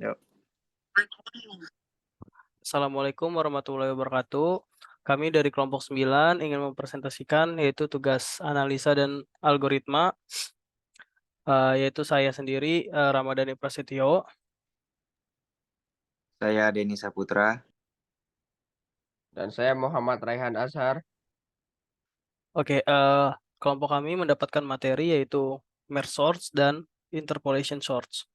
Yuk. Assalamualaikum warahmatullahi wabarakatuh. Kami dari kelompok 9 ingin mempresentasikan yaitu tugas analisa dan algoritma, yaitu saya sendiri, Ramadhani Prasetyo. Saya Denny Saputra. Dan saya Muhammad Raihan Azhar. Oke, kelompok kami mendapatkan materi yaitu merge sort dan interpolation sort.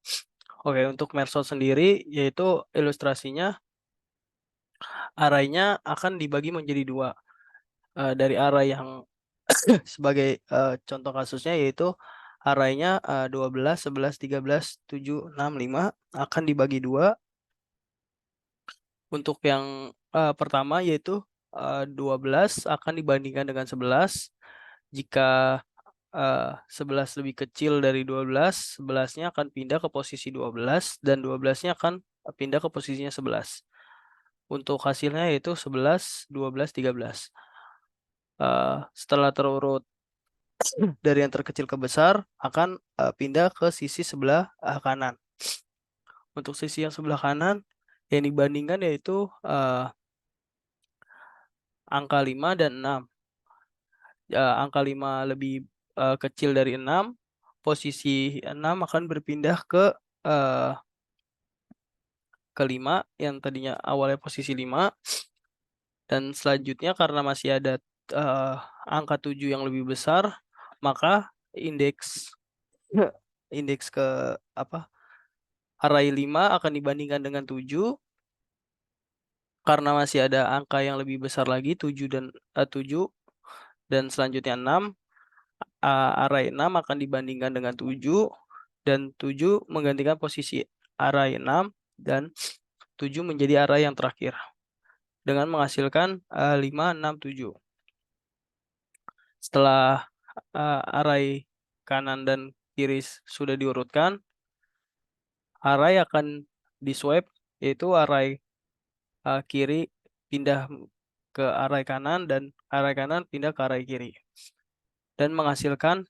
Oke, untuk merge sort sendiri yaitu ilustrasinya arraynya akan dibagi menjadi dua. Dari array yang sebagai contoh kasusnya yaitu arraynya 12, 11, 13, 7, 6, 5 akan dibagi dua. Untuk yang pertama yaitu 12 akan dibandingkan dengan 11. Jika 11 lebih kecil dari 12, 11-nya akan pindah ke posisi 12 dan 12-nya akan pindah ke posisinya 11. Untuk hasilnya yaitu 11, 12, 13. Setelah terurut dari yang terkecil ke besar akan pindah ke sisi sebelah kanan. Untuk sisi yang sebelah kanan yang dibandingkan yaitu angka 5 dan 6. Angka 5 lebih kecil dari 6, posisi 6 akan berpindah ke 5 yang tadinya awalnya posisi 5, dan selanjutnya karena masih ada angka 7 yang lebih besar, maka indeks ke array 5 akan dibandingkan dengan 7. Karena masih ada angka yang lebih besar lagi 7 dan selanjutnya 6, array 6 akan dibandingkan dengan 7 dan 7 menggantikan posisi array 6 dan 7 menjadi array yang terakhir dengan menghasilkan 5, 6, 7. Setelah array kanan dan kiri sudah diurutkan, array akan diswap, yaitu array kiri pindah ke array kanan dan array kanan pindah ke array kiri dan menghasilkan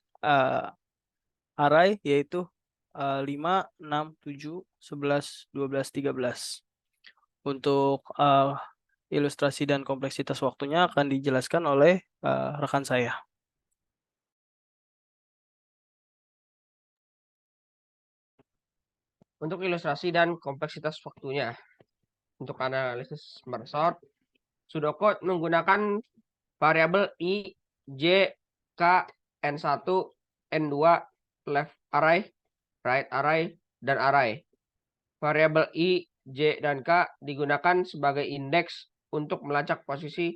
array yaitu 5, 6, 7, 11, 12, 13. Untuk ilustrasi dan kompleksitas waktunya akan dijelaskan oleh rekan saya. Untuk ilustrasi dan kompleksitas waktunya, untuk analisis merge sort, pseudocode menggunakan variabel I, J, K, N1, N2, left array, right array, dan array. Variabel I, J, dan K digunakan sebagai indeks untuk melacak posisi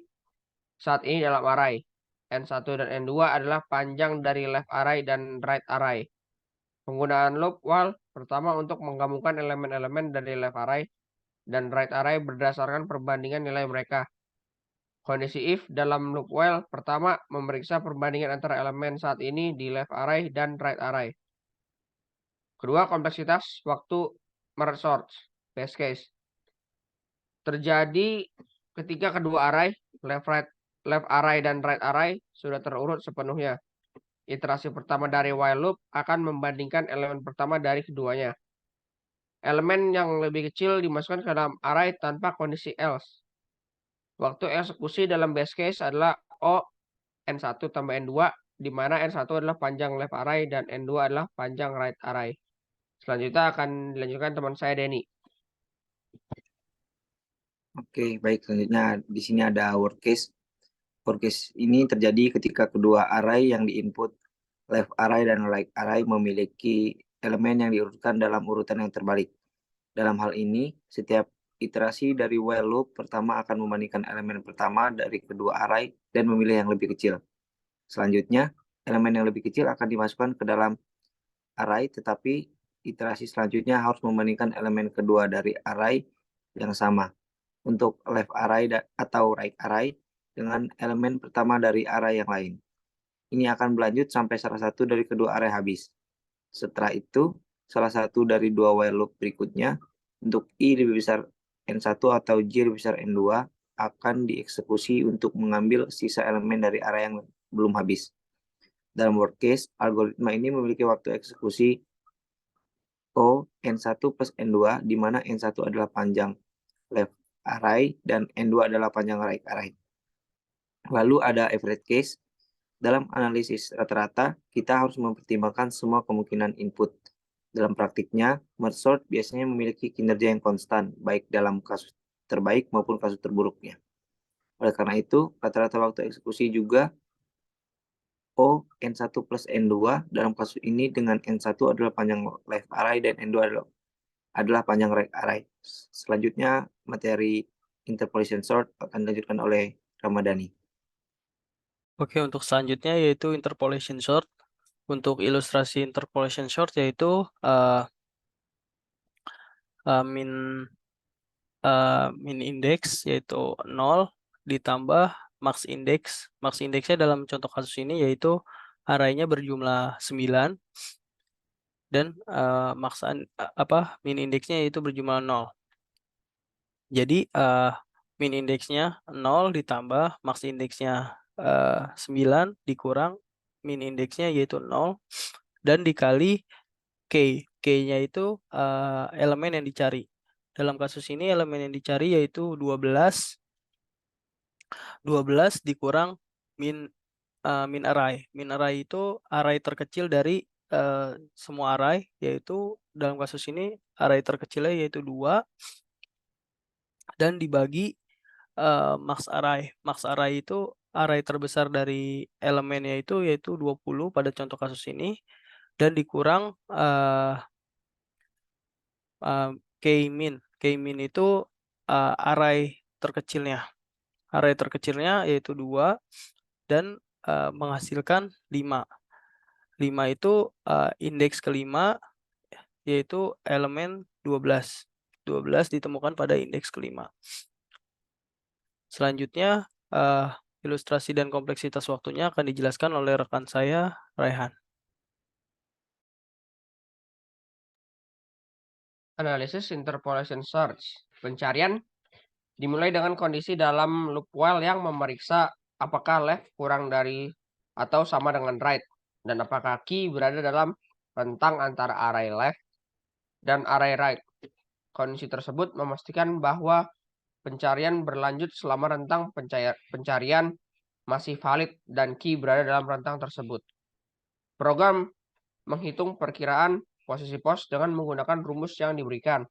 saat ini dalam array. N1 dan N2 adalah panjang dari left array dan right array. Penggunaan loop while pertama untuk menggabungkan elemen-elemen dari left array dan right array berdasarkan perbandingan nilai mereka. Kondisi if dalam loop while pertama memeriksa perbandingan antara elemen saat ini di left array dan right array. Kedua, kompleksitas waktu merge sort best case terjadi ketika kedua array left array dan right array sudah terurut sepenuhnya. Iterasi pertama dari while loop akan membandingkan elemen pertama dari keduanya. Elemen yang lebih kecil dimasukkan ke dalam array tanpa kondisi else. Waktu eksekusi dalam base case adalah O N1 tambah N2, di mana N1 adalah panjang left array dan N2 adalah panjang right array. Selanjutnya akan dilanjutkan teman saya Denny. Oke, baik. Selanjutnya di sini ada worst case. Worst case ini terjadi ketika kedua array yang diinput left array dan right array memiliki elemen yang diurutkan dalam urutan yang terbalik. Dalam hal ini, setiap iterasi dari while loop pertama akan membandingkan elemen pertama dari kedua array dan memilih yang lebih kecil. Selanjutnya, elemen yang lebih kecil akan dimasukkan ke dalam array, tetapi iterasi selanjutnya harus membandingkan elemen kedua dari array yang sama untuk left array atau right array dengan elemen pertama dari array yang lain. Ini akan berlanjut sampai salah satu dari kedua array habis. Setelah itu, salah satu dari dua while loop berikutnya untuk I lebih besar N1 atau J lebih besar N2 akan dieksekusi untuk mengambil sisa elemen dari array yang belum habis. Dalam worst case, algoritma ini memiliki waktu eksekusi O N1 plus N2, di mana N1 adalah panjang left array dan N2 adalah panjang right array. Lalu ada average case. Dalam analisis rata-rata, kita harus mempertimbangkan semua kemungkinan input. Dalam praktiknya, merge sort biasanya memiliki kinerja yang konstan, baik dalam kasus terbaik maupun kasus terburuknya. Oleh karena itu, rata-rata waktu eksekusi juga O N1 plus N2 dalam kasus ini dengan N1 adalah panjang left array dan N2 adalah panjang right array. Selanjutnya, materi interpolation sort akan dilanjutkan oleh Ramadhani. Oke, untuk selanjutnya yaitu interpolation sort. Untuk ilustrasi interpolation sort yaitu min index yaitu 0 ditambah max index. Max indexnya dalam contoh kasus ini yaitu arraynya berjumlah 9 dan min indexnya yaitu berjumlah 0. Jadi min indexnya 0 ditambah max indexnya 9 dikurang min indexnya yaitu 0 dan dikali K. K-nya itu elemen yang dicari. Dalam kasus ini elemen yang dicari yaitu 12 dikurang min array. Min array itu array terkecil dari semua array, yaitu dalam kasus ini array terkecilnya yaitu 2 dan dibagi max array. Max array itu array terbesar dari elemennya yaitu 20 pada contoh kasus ini dan dikurang K-min. K-min itu array terkecilnya. Array terkecilnya yaitu 2 dan menghasilkan 5. 5 itu indeks kelima yaitu elemen 12. 12 ditemukan pada indeks kelima. Selanjutnya ilustrasi dan kompleksitas waktunya akan dijelaskan oleh rekan saya, Raihan. Analisis interpolation search. Pencarian dimulai dengan kondisi dalam loop while yang memeriksa apakah left kurang dari atau sama dengan right, dan apakah key berada dalam rentang antara array left dan array right. Kondisi tersebut memastikan bahwa pencarian berlanjut selama rentang pencarian masih valid dan key berada dalam rentang tersebut. Program menghitung perkiraan posisi pos dengan menggunakan rumus yang diberikan.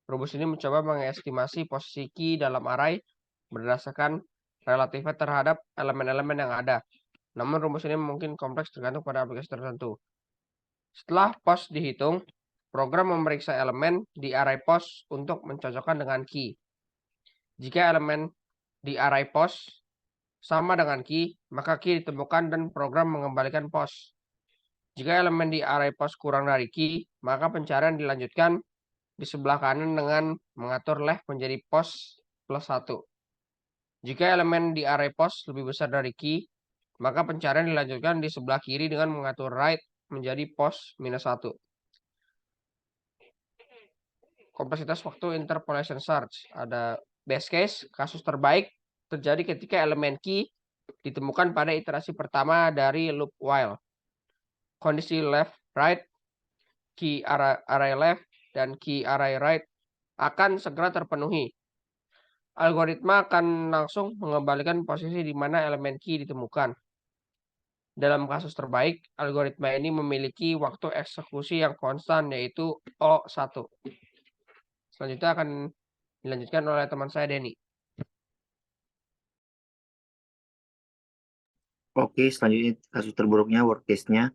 Rumus ini mencoba mengestimasi posisi key dalam array berdasarkan relatifnya terhadap elemen-elemen yang ada. Namun rumus ini mungkin kompleks tergantung pada aplikasi tertentu. Setelah pos dihitung, program memeriksa elemen di array pos untuk mencocokkan dengan key. Jika elemen di array pos sama dengan key, maka key ditemukan dan program mengembalikan pos. Jika elemen di array pos kurang dari key, maka pencarian dilanjutkan di sebelah kanan dengan mengatur left menjadi pos plus 1. Jika elemen di array pos lebih besar dari key, maka pencarian dilanjutkan di sebelah kiri dengan mengatur right menjadi pos minus 1. Kompleksitas waktu interpolation search. Ada best case, kasus terbaik terjadi ketika elemen key ditemukan pada iterasi pertama dari loop while. Kondisi left, right, key array left, dan key array right akan segera terpenuhi. Algoritma akan langsung mengembalikan posisi di mana elemen key ditemukan. Dalam kasus terbaik, algoritma ini memiliki waktu eksekusi yang konstan, yaitu O1. Selanjutnya akan dilanjutkan oleh teman saya, Denny. Oke, selanjutnya kasus terburuknya, worst case-nya.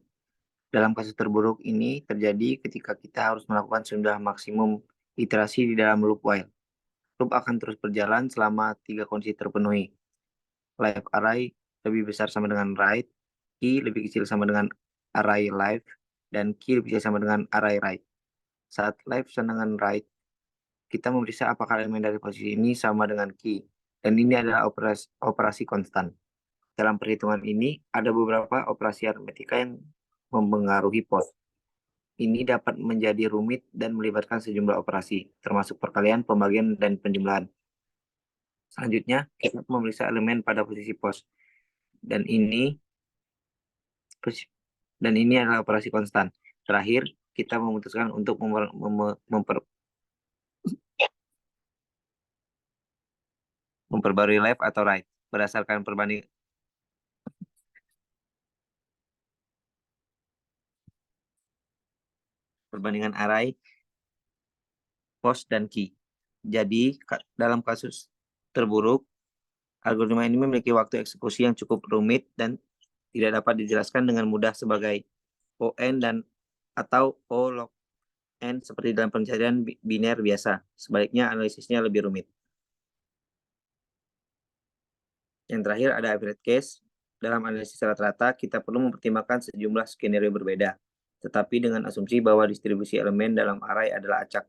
Dalam kasus terburuk ini terjadi ketika kita harus melakukan sejumlah maksimum iterasi di dalam loop while. Loop akan terus berjalan selama 3 kondisi terpenuhi. Left array lebih besar sama dengan right, key lebih kecil sama dengan array left, dan key lebih kecil sama dengan array right. Saat left sama dengan right, kita memeriksa apakah elemen dari posisi ini sama dengan key, dan ini adalah operasi konstan. Dalam perhitungan ini, ada beberapa operasi aritmetika yang mempengaruhi pos. Ini dapat menjadi rumit dan melibatkan sejumlah operasi, termasuk perkalian, pembagian, dan penjumlahan. Selanjutnya, kita memeriksa elemen pada posisi pos. Dan ini adalah operasi konstan. Terakhir, kita memutuskan untuk memperbarui left atau right berdasarkan perbandingan array, post, dan key. Jadi, dalam kasus terburuk, algoritma ini memiliki waktu eksekusi yang cukup rumit dan tidak dapat dijelaskan dengan mudah sebagai ON dan atau O log N seperti dalam pencarian biner biasa. Sebaliknya, analisisnya lebih rumit. Yang terakhir ada average case. Dalam analisis rata-rata, kita perlu mempertimbangkan sejumlah skenario berbeda, tetapi dengan asumsi bahwa distribusi elemen dalam array adalah acak.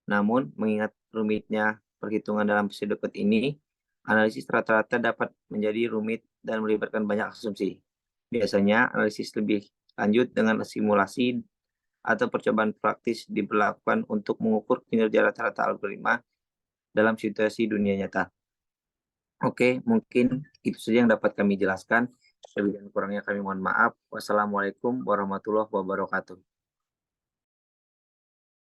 Namun, mengingat rumitnya perhitungan dalam pseudocode ini, analisis rata-rata dapat menjadi rumit dan melibatkan banyak asumsi. Biasanya, analisis lebih lanjut dengan simulasi atau percobaan praktis diberlakukan untuk mengukur kinerja rata-rata algoritma dalam situasi dunia nyata. Oke, mungkin itu saja yang dapat kami jelaskan. Lebih dan kurangnya kami mohon maaf. Wassalamualaikum warahmatullahi wabarakatuh.